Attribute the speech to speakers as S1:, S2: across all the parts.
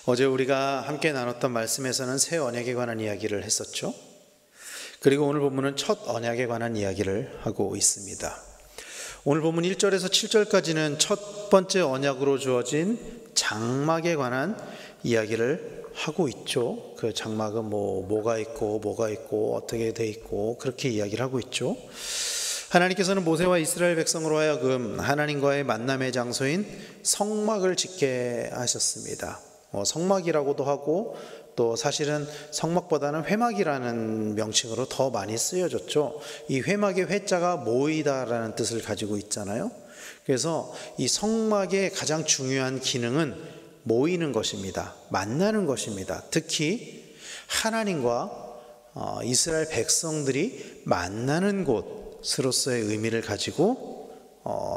S1: 어제 우리가 함께 나눴던 말씀에서는 새 언약에 관한 이야기를 했었죠. 그리고 오늘 본문은 첫 언약에 관한 이야기를 하고 있습니다. 오늘 본문 1절에서 7절까지는 첫 번째 언약으로 주어진 장막에 관한 이야기를 하고 있죠. 그 장막은 뭐가 있고 어떻게 돼 있고 그렇게 이야기를 하고 있죠. 하나님께서는 모세와 이스라엘 백성으로 하여금 하나님과의 만남의 장소인 성막을 짓게 하셨습니다. 성막이라고도 하고 또 사실은 성막보다는 회막이라는 명칭으로 더 많이 쓰여졌죠. 이 회막의 회자가 모이다라는 뜻을 가지고 있잖아요. 그래서 이 성막의 가장 중요한 기능은 모이는 것입니다. 만나는 것입니다. 특히 하나님과 이스라엘 백성들이 만나는 곳으로서의 의미를 가지고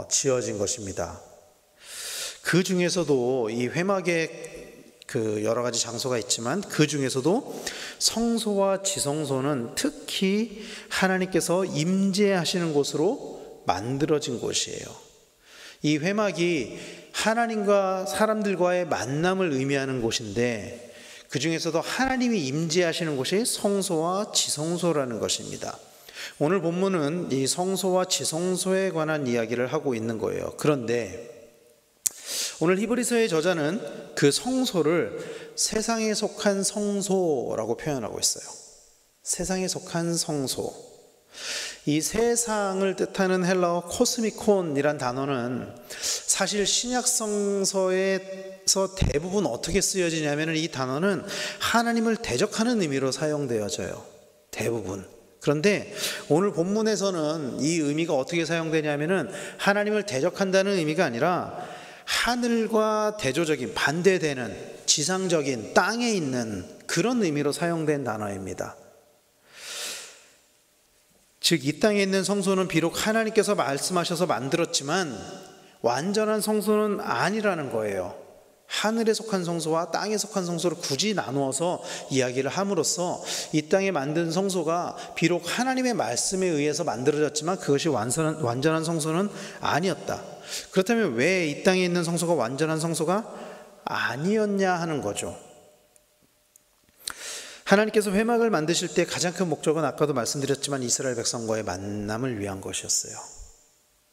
S1: 지어진 것입니다. 그 중에서도 이 회막의 여러 가지 장소가 있지만 그 중에서도 성소와 지성소는 특히 하나님께서 임재하시는 곳으로 만들어진 곳이에요. 이 회막이 하나님과 사람들과의 만남을 의미하는 곳인데 그 중에서도 하나님이 임재하시는 곳이 성소와 지성소라는 것입니다. 오늘 본문은 이 성소와 지성소에 관한 이야기를 하고 있는 거예요. 그런데 오늘 히브리서의 저자는 그 성소를 세상에 속한 성소라고 표현하고 있어요. 세상에 속한 성소. 이 세상을 뜻하는 헬라어 코스미콘이란 단어는 사실 신약 성서에서 대부분 어떻게 쓰여지냐면 이 단어는 하나님을 대적하는 의미로 사용되어져요. 대부분. 그런데 오늘 본문에서는 이 의미가 어떻게 사용되냐면은 하나님을 대적한다는 의미가 아니라 하늘과 대조적인 반대되는 지상적인 땅에 있는 그런 의미로 사용된 단어입니다. 즉 이 땅에 있는 성소는 비록 하나님께서 말씀하셔서 만들었지만 완전한 성소는 아니라는 거예요. 하늘에 속한 성소와 땅에 속한 성소를 굳이 나누어서 이야기를 함으로써 이 땅에 만든 성소가 비록 하나님의 말씀에 의해서 만들어졌지만 그것이 완전한 성소는 아니었다. 그렇다면 왜 이 땅에 있는 성소가 완전한 성소가 아니었냐 하는 거죠. 하나님께서 회막을 만드실 때 가장 큰 목적은 아까도 말씀드렸지만 이스라엘 백성과의 만남을 위한 것이었어요.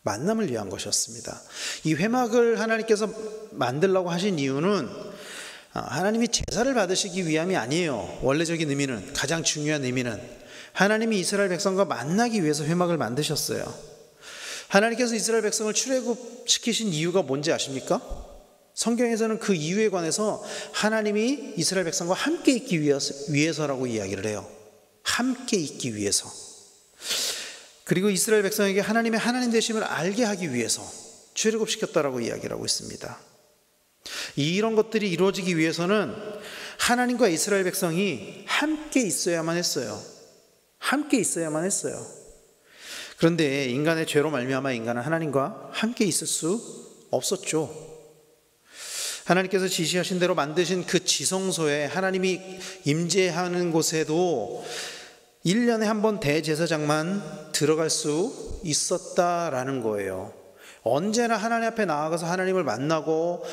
S1: 만남을 위한 것이었습니다. 이 회막을 하나님께서 만들라고 하신 이유는 하나님이 제사를 받으시기 위함이 아니에요. 원래적인 의미는, 가장 중요한 의미는 하나님이 이스라엘 백성과 만나기 위해서 회막을 만드셨어요. 하나님께서 이스라엘 백성을 출애굽시키신 이유가 뭔지 아십니까? 성경에서는 그 이유에 관해서 하나님이 이스라엘 백성과 함께 있기 위해서라고 이야기를 해요. 함께 있기 위해서. 그리고 이스라엘 백성에게 하나님의 하나님 되심을 알게 하기 위해서 출애굽시켰다라고 이야기를 하고 있습니다. 이런 것들이 이루어지기 위해서는 하나님과 이스라엘 백성이 함께 있어야만 했어요. 함께 있어야만 했어요. 그런데 인간의 죄로 말미암아 인간은 하나님과 함께 있을 수 없었죠. 하나님께서 지시하신 대로 만드신 그 지성소에 하나님이 임재하는 곳에도 1년에 한 번 대제사장만 들어갈 수 있었다라는 거예요. 언제나 하나님 앞에 나아가서 하나님을 만나고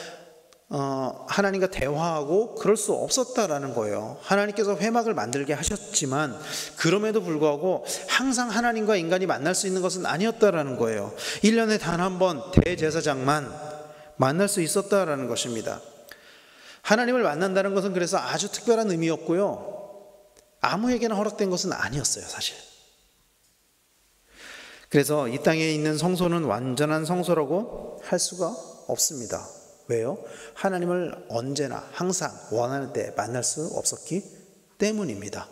S1: 하나님과 대화하고 그럴 수 없었다라는 거예요. 하나님께서 회막을 만들게 하셨지만 그럼에도 불구하고 항상 하나님과 인간이 만날 수 있는 것은 아니었다라는 거예요. 1년에 단 한 번 대제사장만 만날 수 있었다라는 것입니다. 하나님을 만난다는 것은 그래서 아주 특별한 의미였고요. 아무에게나 허락된 것은 아니었어요, 사실. 그래서 이 땅에 있는 성소는 완전한 성소라고 할 수가 없습니다. 왜요? 하나님을 언제나 항상 원하는 때 만날 수 없었기 때문입니다.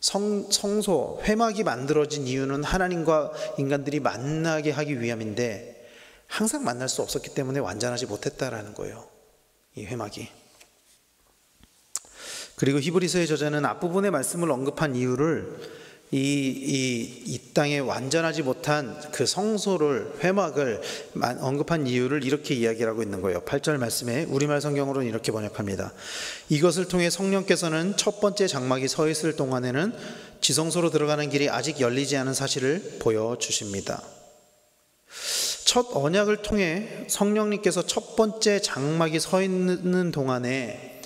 S1: 성소, 회막이 만들어진 이유는 하나님과 인간들이 만나게 하기 위함인데 항상 만날 수 없었기 때문에 완전하지 못했다라는 거예요, 이 회막이. 그리고 히브리서의 저자는 앞부분의 말씀을 언급한 이유를 이 땅에 완전하지 못한 그 성소를, 회막을 언급한 이유를 이렇게 이야기를 하고 있는 거예요. 8절 말씀에 우리말 성경으로는 이렇게 번역합니다. 이것을 통해 성령께서는 첫 번째 장막이 서 있을 동안에는 지성소로 들어가는 길이 아직 열리지 않은 사실을 보여주십니다. 첫 언약을 통해 성령님께서 첫 번째 장막이 서 있는 동안에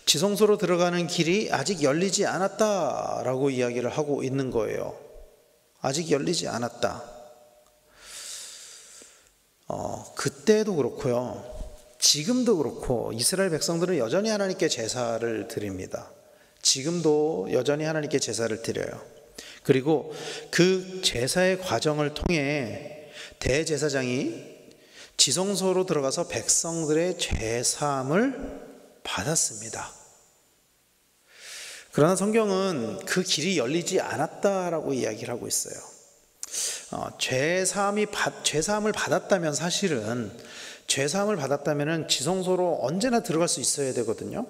S1: 지성소로 들어가는 길이 아직 열리지 않았다라고 이야기를 하고 있는 거예요. 아직 열리지 않았다. 그때도 그렇고요. 지금도 그렇고 이스라엘 백성들은 여전히 하나님께 제사를 드립니다. 지금도 여전히 하나님께 제사를 드려요. 그리고 그 제사의 과정을 통해 대제사장이 지성소로 들어가서 백성들의 죄사함을 받았습니다. 그러나 성경은 그 길이 열리지 않았다라고 이야기를 하고 있어요. 죄사함을 받았다면 사실은 죄사함을 받았다면 지성소로 언제나 들어갈 수 있어야 되거든요.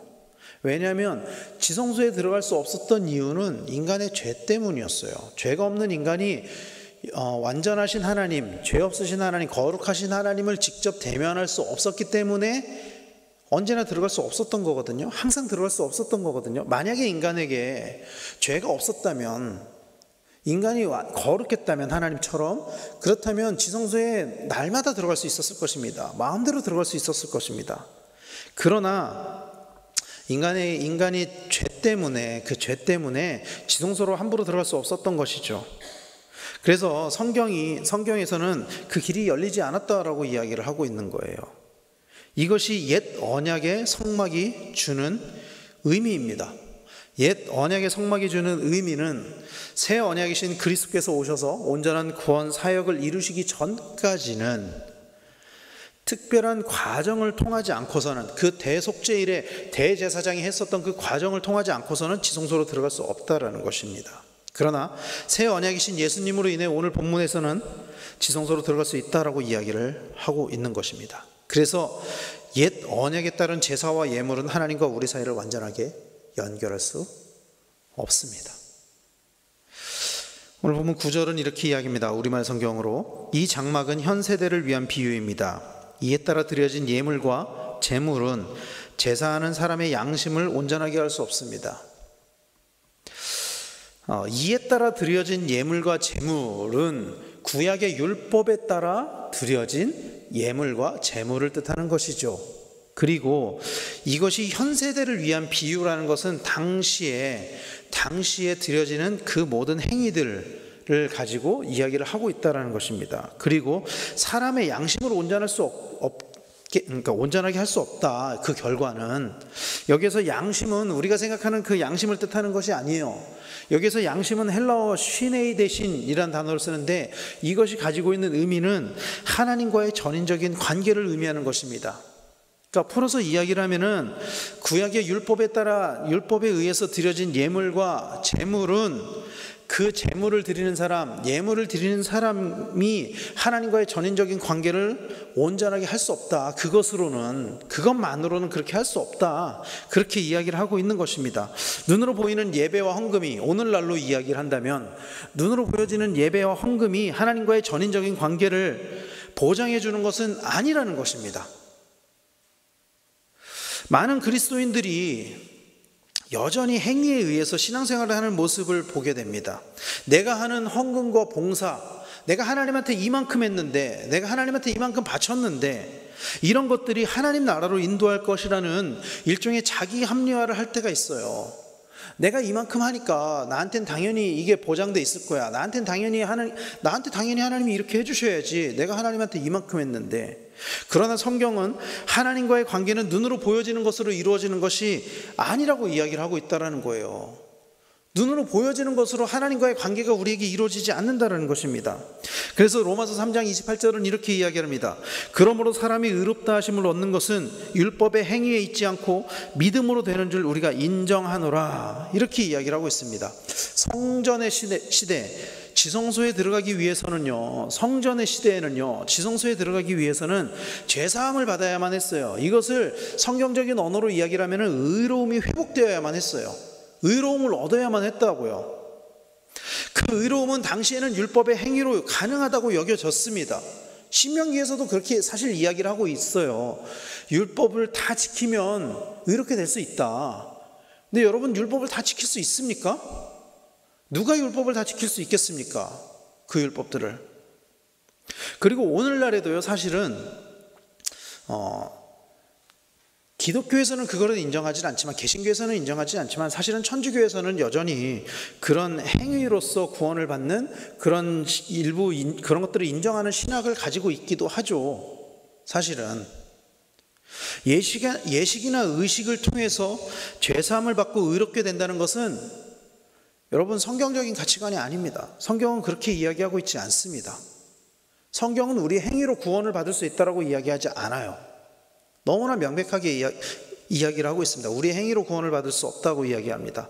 S1: 왜냐하면 지성소에 들어갈 수 없었던 이유는 인간의 죄 때문이었어요. 죄가 없는 인간이 완전하신 하나님, 죄 없으신 하나님, 거룩하신 하나님을 직접 대면할 수 없었기 때문에 언제나 들어갈 수 없었던 거거든요. 항상 들어갈 수 없었던 거거든요. 만약에 인간에게 죄가 없었다면, 인간이 거룩했다면 하나님처럼, 그렇다면 지성소에 날마다 들어갈 수 있었을 것입니다. 마음대로 들어갈 수 있었을 것입니다. 그러나 인간이 죄 때문에, 그 죄 때문에 지성소로 함부로 들어갈 수 없었던 것이죠. 그래서 성경에서는 그 길이 열리지 않았다라고 이야기를 하고 있는 거예요. 이것이 옛 언약의 성막이 주는 의미입니다. 옛 언약의 성막이 주는 의미는 새 언약이신 그리스도께서 오셔서 온전한 구원 사역을 이루시기 전까지는 특별한 과정을 통하지 않고서는, 그 대속죄일에 대제사장이 했었던 그 과정을 통하지 않고서는 지성소로 들어갈 수 없다라는 것입니다. 그러나 새 언약이신 예수님으로 인해 오늘 본문에서는 지성소로 들어갈 수 있다라고 이야기를 하고 있는 것입니다. 그래서 옛 언약에 따른 제사와 예물은 하나님과 우리 사이를 완전하게 연결할 수 없습니다. 오늘 보면 9절은 이렇게 이야기합니다. 우리말 성경으로, 이 장막은 현 세대를 위한 비유입니다. 이에 따라 드려진 예물과 제물은 제사하는 사람의 양심을 온전하게 할 수 없습니다. 이에 따라 드려진 예물과 제물은 구약의 율법에 따라 드려진 예물과 제물을 뜻하는 것이죠. 그리고 이것이 현 세대를 위한 비유라는 것은 당시에 드려지는 그 모든 행위들을 가지고 이야기를 하고 있다는 것입니다. 그리고 사람의 양심을 온전하게 할 수 없다. 그 결과는, 여기에서 양심은 우리가 생각하는 그 양심을 뜻하는 것이 아니에요. 여기서 양심은 헬라어 쉬네이 대신이라는 단어를 쓰는데, 이것이 가지고 있는 의미는 하나님과의 전인적인 관계를 의미하는 것입니다. 그러니까 풀어서 이야기를 하면은 구약의 율법에 의해서 드려진 예물과 제물은 그 제물을 드리는 사람, 예물을 드리는 사람이 하나님과의 전인적인 관계를 온전하게 할 수 없다. 그것만으로는 그렇게 할 수 없다. 그렇게 이야기를 하고 있는 것입니다. 눈으로 보이는 예배와 헌금이, 오늘날로 이야기를 한다면 눈으로 보여지는 예배와 헌금이 하나님과의 전인적인 관계를 보장해 주는 것은 아니라는 것입니다. 많은 그리스도인들이 여전히 행위에 의해서 신앙생활을 하는 모습을 보게 됩니다. 내가 하는 헌금과 봉사, 내가 하나님한테 이만큼 했는데, 내가 하나님한테 이만큼 바쳤는데, 이런 것들이 하나님 나라로 인도할 것이라는 일종의 자기 합리화를 할 때가 있어요. 내가 이만큼 하니까 나한테는 당연히 이게 보장돼 있을 거야. 나한테 당연히 하나님이 이렇게 해주셔야지. 내가 하나님한테 이만큼 했는데. 그러나 성경은 하나님과의 관계는 눈으로 보여지는 것으로 이루어지는 것이 아니라고 이야기를 하고 있다는 거예요. 눈으로 보여지는 것으로 하나님과의 관계가 우리에게 이루어지지 않는다는 것입니다. 그래서 로마서 3장 28절은 이렇게 이야기합니다. 그러므로 사람이 의롭다 하심을 얻는 것은 율법의 행위에 있지 않고 믿음으로 되는 줄 우리가 인정하노라. 이렇게 이야기를 하고 있습니다. 성전의 시대, 지성소에 들어가기 위해서는요, 성전의 시대에는요, 지성소에 들어가기 위해서는 죄사함을 받아야만 했어요. 이것을 성경적인 언어로 이야기를 하면 의로움이 회복되어야만 했어요. 의로움을 얻어야만 했다고요. 그 의로움은 당시에는 율법의 행위로 가능하다고 여겨졌습니다. 신명기에서도 그렇게 사실 이야기를 하고 있어요. 율법을 다 지키면 의롭게 될 수 있다. 근데 여러분, 율법을 다 지킬 수 있습니까? 누가 율법을 다 지킬 수 있겠습니까? 그 율법들을. 그리고 오늘날에도요, 사실은 기독교에서는 그거를 인정하지 않지만, 개신교에서는 인정하지 않지만, 사실은 천주교에서는 여전히 그런 행위로서 구원을 받는 그런 일부 그런 것들을 인정하는 신학을 가지고 있기도 하죠. 사실은 예식이나 의식을 통해서 죄사함을 받고 의롭게 된다는 것은 여러분 성경적인 가치관이 아닙니다. 성경은 그렇게 이야기하고 있지 않습니다. 성경은 우리의 행위로 구원을 받을 수 있다라고 이야기하지 않아요. 너무나 명백하게 이야기를 하고 있습니다. 우리의 행위로 구원을 받을 수 없다고 이야기합니다.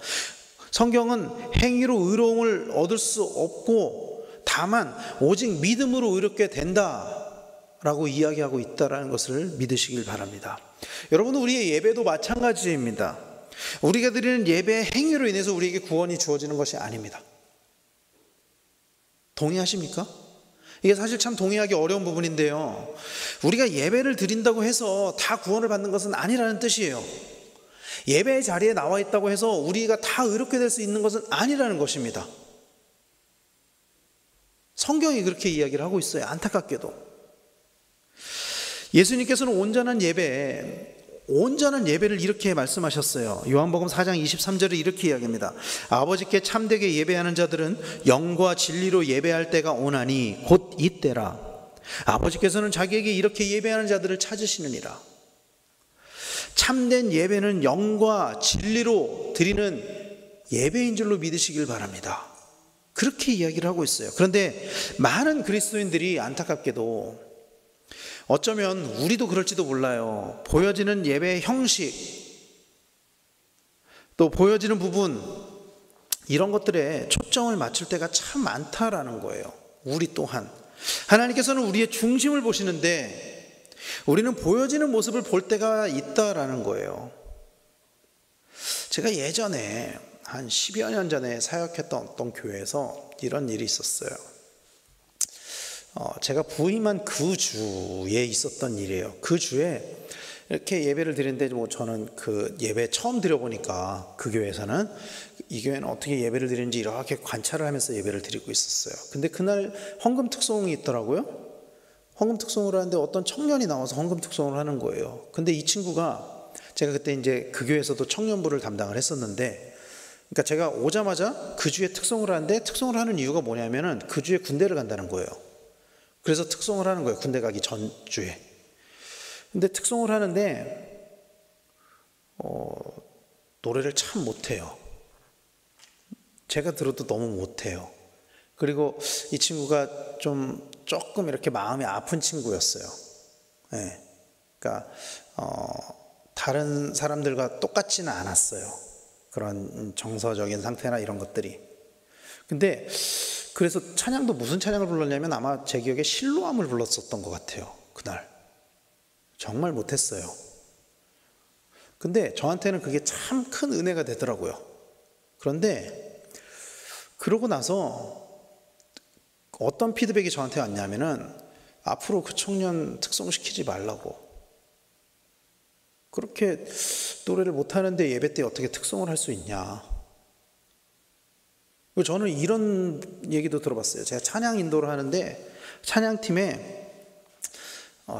S1: 성경은 행위로 의로움을 얻을 수 없고 다만 오직 믿음으로 의롭게 된다라고 이야기하고 있다는 것을 믿으시길 바랍니다. 여러분, 우리의 예배도 마찬가지입니다. 우리가 드리는 예배의 행위로 인해서 우리에게 구원이 주어지는 것이 아닙니다. 동의하십니까? 이게 사실 참 동의하기 어려운 부분인데요, 우리가 예배를 드린다고 해서 다 구원을 받는 것은 아니라는 뜻이에요. 예배의 자리에 나와 있다고 해서 우리가 다 의롭게 될 수 있는 것은 아니라는 것입니다. 성경이 그렇게 이야기를 하고 있어요. 안타깝게도 예수님께서는 온전한 예배를 이렇게 말씀하셨어요. 요한복음 4장 23절에 이렇게 이야기합니다. 아버지께 참되게 예배하는 자들은 영과 진리로 예배할 때가 오나니 곧 이때라. 아버지께서는 자기에게 이렇게 예배하는 자들을 찾으시느니라. 참된 예배는 영과 진리로 드리는 예배인 줄로 믿으시길 바랍니다. 그렇게 이야기를 하고 있어요. 그런데 많은 그리스도인들이 안타깝게도, 어쩌면 우리도 그럴지도 몰라요, 보여지는 예배의 형식, 또 보여지는 부분, 이런 것들에 초점을 맞출 때가 참 많다라는 거예요. 우리 또한 하나님께서는 우리의 중심을 보시는데 우리는 보여지는 모습을 볼 때가 있다라는 거예요. 제가 예전에 한 10여 년 전에 사역했던 어떤 교회에서 이런 일이 있었어요. 제가 부임한 그 주에 있었던 일이에요. 그 주에 이렇게 예배를 드리는데, 저는 그 예배 처음 드려보니까 그 교회에서는 이 교회는 어떻게 예배를 드리는지 이렇게 관찰을 하면서 예배를 드리고 있었어요. 근데 그날 헌금 특송이 있더라고요. 헌금 특송을 하는데 어떤 청년이 나와서 헌금 특송을 하는 거예요. 근데 이 친구가, 제가 그때 이제 그 교회에서도 청년부를 담당을 했었는데, 그러니까 제가 오자마자 그 주에 특송을 하는데, 특송을 하는 이유가 뭐냐면은 그 주에 군대를 간다는 거예요. 그래서 특송을 하는 거예요. 군대 가기 전주에. 근데 특송을 하는데 노래를 참 못해요. 제가 들어도 너무 못해요. 그리고 이 친구가 조금 이렇게 마음이 아픈 친구였어요. 네. 그러니까 다른 사람들과 똑같지는 않았어요. 그런 정서적인 상태나 이런 것들이. 근데 그래서 찬양도 무슨 찬양을 불렀냐면 아마 제 기억에 실로암을 불렀었던 것 같아요. 그날 정말 못했어요. 근데 저한테는 그게 참 큰 은혜가 되더라고요. 그런데 그러고 나서 어떤 피드백이 저한테 왔냐면은 앞으로 그 청년 특송시키지 말라고. 그렇게 노래를 못하는데 예배 때 어떻게 특송을 할 수 있냐. 저는 이런 얘기도 들어봤어요. 제가 찬양 인도를 하는데 찬양팀에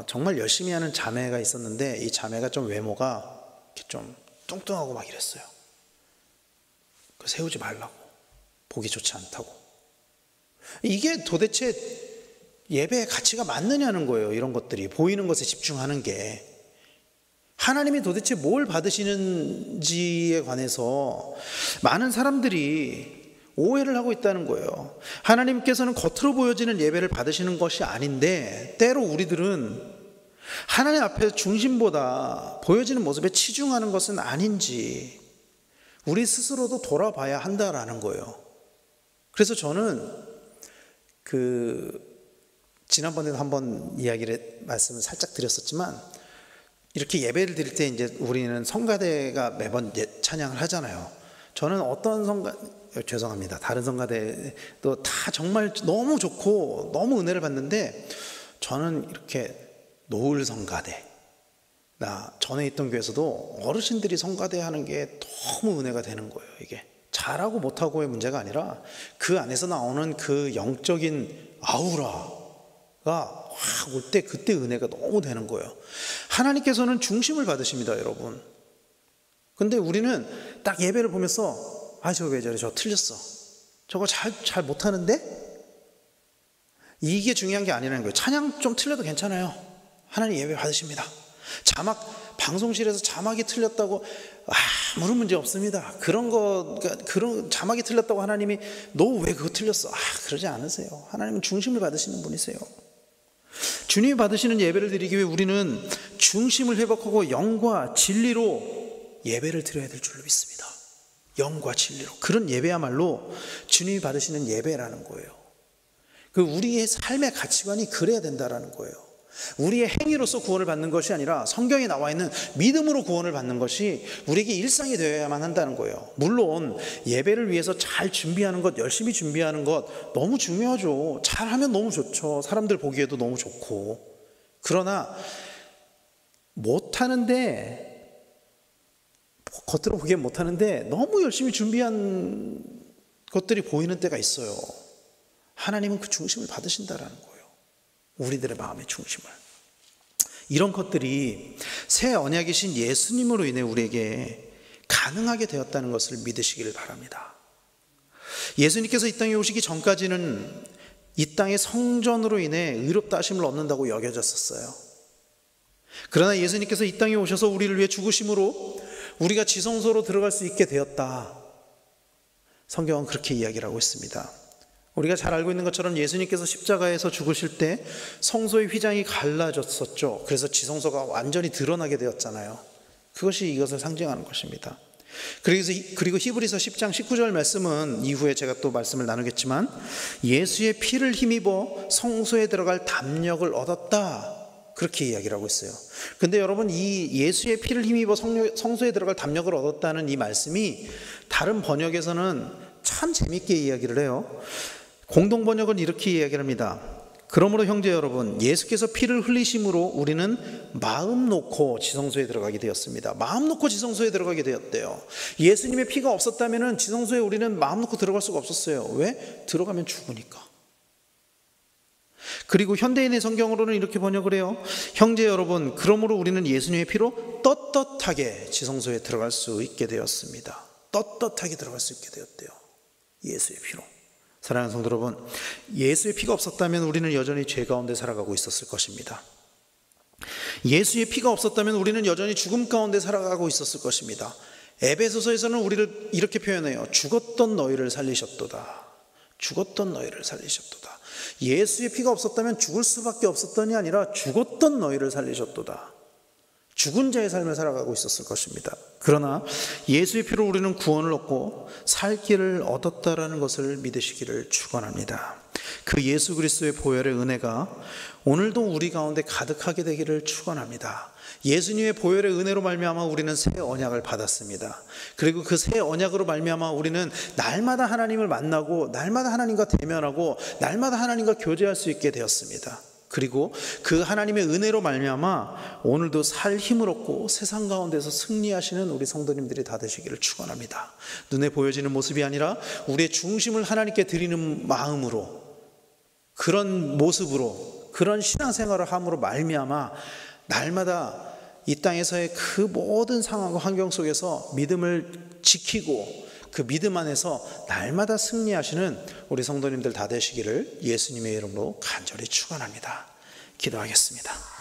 S1: 정말 열심히 하는 자매가 있었는데, 이 자매가 좀 외모가 이렇게 좀 뚱뚱하고 막 이랬어요. 세우지 말라고, 보기 좋지 않다고. 이게 도대체 예배의 가치가 맞느냐는 거예요. 이런 것들이, 보이는 것에 집중하는 게 하나님이 도대체 뭘 받으시는지에 관해서 많은 사람들이 오해를 하고 있다는 거예요. 하나님께서는 겉으로 보여지는 예배를 받으시는 것이 아닌데, 때로 우리들은 하나님 앞에 중심보다 보여지는 모습에 치중하는 것은 아닌지 우리 스스로도 돌아봐야 한다라는 거예요. 그래서 저는 지난번에도 한번 말씀을 살짝 드렸었지만, 이렇게 예배를 드릴 때 이제 우리는 성가대가 매번 찬양을 하잖아요. 저는 죄송합니다. 다른 성가대도 다 정말 너무 좋고 너무 은혜를 받는데, 저는 이렇게 노을 성가대, 전에 있던 교회에서도 어르신들이 성가대 하는 게 너무 은혜가 되는 거예요. 이게 잘하고 못하고의 문제가 아니라 그 안에서 나오는 그 영적인 아우라, 확 올 때 그때 은혜가 너무 되는 거예요. 하나님께서는 중심을 받으십니다, 여러분. 근데 우리는 딱 예배를 보면서 저 왜 저래, 저 틀렸어, 저거 잘 못하는데? 이게 중요한 게 아니라는 거예요. 찬양 좀 틀려도 괜찮아요. 하나님 예배 받으십니다. 자막, 방송실에서 자막이 틀렸다고 아무런 문제 없습니다. 그런 자막이 틀렸다고 하나님이 너 왜 그거 틀렸어? 그러지 않으세요. 하나님은 중심을 받으시는 분이세요. 주님이 받으시는 예배를 드리기 위해 우리는 중심을 회복하고 영과 진리로 예배를 드려야 될 줄로 믿습니다. 영과 진리로. 그런 예배야말로 주님이 받으시는 예배라는 거예요. 우리의 삶의 가치관이 그래야 된다라는 거예요. 우리의 행위로서 구원을 받는 것이 아니라 성경에 나와 있는 믿음으로 구원을 받는 것이 우리에게 일상이 되어야만 한다는 거예요. 물론 예배를 위해서 잘 준비하는 것, 열심히 준비하는 것 너무 중요하죠. 잘하면 너무 좋죠. 사람들 보기에도 너무 좋고. 그러나 못하는데, 겉으로 보기엔 못하는데 너무 열심히 준비한 것들이 보이는 때가 있어요. 하나님은 그 중심을 받으신다라는 거예요. 우리들의 마음의 중심을. 이런 것들이 새 언약이신 예수님으로 인해 우리에게 가능하게 되었다는 것을 믿으시기를 바랍니다. 예수님께서 이 땅에 오시기 전까지는 이 땅의 성전으로 인해 의롭다 하심을 얻는다고 여겨졌었어요. 그러나 예수님께서 이 땅에 오셔서 우리를 위해 죽으심으로 우리가 지성소로 들어갈 수 있게 되었다. 성경은 그렇게 이야기를 하고 있습니다. 우리가 잘 알고 있는 것처럼 예수님께서 십자가에서 죽으실 때 성소의 휘장이 갈라졌었죠. 그래서 지성소가 완전히 드러나게 되었잖아요. 그것이 이것을 상징하는 것입니다. 그리고 히브리서 10장 19절 말씀은 이후에 제가 또 말씀을 나누겠지만 예수의 피를 힘입어 성소에 들어갈 담력을 얻었다, 그렇게 이야기를 하고 있어요. 근데 여러분, 이 예수의 피를 힘입어 성소에 들어갈 담력을 얻었다는 이 말씀이 다른 번역에서는 참 재밌게 이야기를 해요. 공동 번역은 이렇게 이야기를 합니다. 그러므로 형제 여러분, 예수께서 피를 흘리심으로 우리는 마음 놓고 지성소에 들어가게 되었습니다. 마음 놓고 지성소에 들어가게 되었대요. 예수님의 피가 없었다면 지성소에 우리는 마음 놓고 들어갈 수가 없었어요. 왜? 들어가면 죽으니까. 그리고 현대인의 성경으로는 이렇게 번역을 해요. 형제 여러분, 그러므로 우리는 예수님의 피로 떳떳하게 지성소에 들어갈 수 있게 되었습니다. 떳떳하게 들어갈 수 있게 되었대요. 예수의 피로. 사랑하는 성도 여러분, 예수의 피가 없었다면 우리는 여전히 죄 가운데 살아가고 있었을 것입니다. 예수의 피가 없었다면 우리는 여전히 죽음 가운데 살아가고 있었을 것입니다. 에베소서에서는 우리를 이렇게 표현해요. 죽었던 너희를 살리셨도다. 죽었던 너희를 살리셨도다. 예수의 피가 없었다면 죽을 수밖에 없었던이 아니라 죽었던 너희를 살리셨도다. 죽은 자의 삶을 살아가고 있었을 것입니다. 그러나 예수의 피로 우리는 구원을 얻고 살 길을 얻었다라는 것을 믿으시기를 축원합니다. 그 예수 그리스도의 보혈의 은혜가 오늘도 우리 가운데 가득하게 되기를 축원합니다. 예수님의 보혈의 은혜로 말미암아 우리는 새 언약을 받았습니다. 그리고 그 새 언약으로 말미암아 우리는 날마다 하나님을 만나고 날마다 하나님과 대면하고 날마다 하나님과 교제할 수 있게 되었습니다. 그리고 그 하나님의 은혜로 말미암아 오늘도 살 힘을 얻고 세상 가운데서 승리하시는 우리 성도님들이 다 되시기를 축원합니다. 눈에 보여지는 모습이 아니라 우리의 중심을 하나님께 드리는 마음으로, 그런 모습으로, 그런 신앙생활을 함으로 말미암아 날마다 이 땅에서의 그 모든 상황과 환경 속에서 믿음을 지키고 그 믿음 안에서 날마다 승리하시는 우리 성도님들 다 되시기를 예수님의 이름으로 간절히 축원합니다. 기도하겠습니다.